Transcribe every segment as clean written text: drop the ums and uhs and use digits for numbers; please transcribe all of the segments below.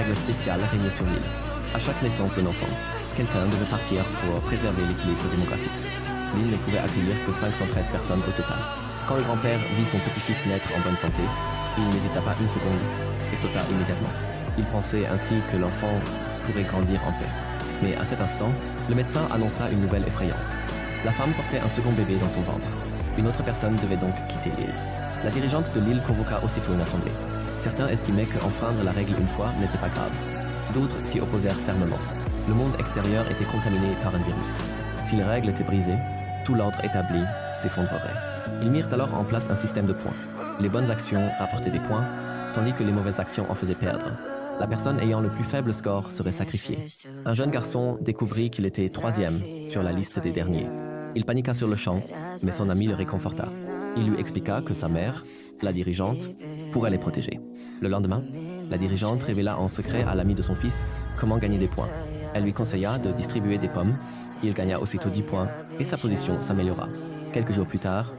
règles spéciales régnaient sur l'île. À chaque naissance d'un enfant, quelqu'un devait partir pour préserver l'équilibre démographique. L'île ne pouvait accueillir que 513 personnes au total. Quand le grand-père vit son petit-fils naître en bonne santé, il n'hésita pas une seconde et sauta immédiatement. Il pensait ainsi que l'enfant pourrait grandir en paix. Mais à cet instant, le médecin annonça une nouvelle effrayante. La femme portait un second bébé dans son ventre. Une autre personne devait donc quitter l'île. La dirigeante de l'île convoqua aussitôt une assemblée. Certains estimaient qu'enfreindre la règle une fois n'était pas grave. D'autres s'y opposèrent fermement. Le monde extérieur était contaminé par un virus. Si les règles étaient brisées, tout l'ordre établi s'effondrerait. Ils mirent alors en place un système de points. Les bonnes actions rapportaient des points, tandis que les mauvaises actions en faisaient perdre. La personne ayant le plus faible score serait sacrifiée. Un jeune garçon découvrit qu'il était 3e sur la liste des derniers. Il paniqua sur le champ, mais son ami le réconforta. Il lui expliqua que sa mère, la dirigeante, pourrait les protéger. Le lendemain, la dirigeante révéla en secret à l'ami de son fils comment gagner des points. Elle lui conseilla de distribuer des pommes. Il gagna aussitôt 10 points et sa position s'améliora. Quelques jours plus tard,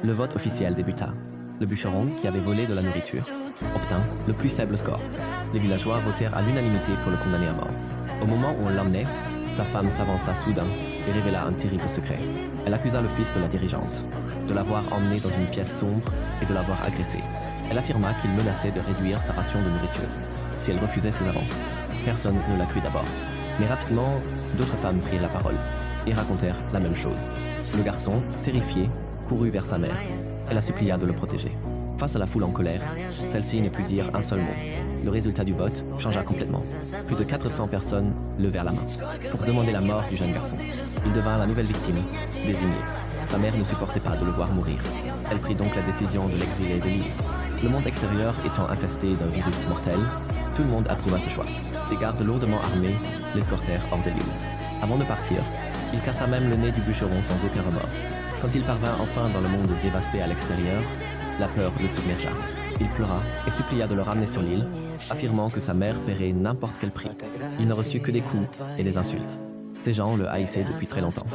le vote officiel débuta. Le bûcheron, qui avait volé de la nourriture, obtint le plus faible score. Les villageois votèrent à l'unanimité pour le condamner à mort. Au moment où on l'emmenait, sa femme s'avança soudain et révéla un terrible secret. Elle accusa le fils de la dirigeante de l'avoir emmené dans une pièce sombre et de l'avoir agressé. Elle affirma qu'il menaçait de réduire sa ration de nourriture si elle refusait ses avances. Personne ne la crut d'abord. Mais rapidement, d'autres femmes prirent la parole et racontèrent la même chose. Le garçon, terrifié, courut vers sa mère. Elle la supplia de le protéger. Face à la foule en colère, celle-ci ne put dire un seul mot. Le résultat du vote changea complètement. Plus de 400 personnes levèrent la main pour demander la mort du jeune garçon. Il devint la nouvelle victime, désignée. Sa mère ne supportait pas de le voir mourir. Elle prit donc la décision de l'exiler de l'île. Le monde extérieur étant infesté d'un virus mortel, tout le monde approuva ce choix. Des gardes lourdement armés l'escortèrent hors de l'île. Avant de partir, il cassa même le nez du bûcheron sans aucun remords. Quand il parvint enfin dans le monde dévasté à l'extérieur, la peur le submergea. Il pleura et supplia de le ramener sur l'île, affirmant que sa mère paierait n'importe quel prix. Il ne reçut que des coups et des insultes. Ces gens le haïssaient depuis très longtemps.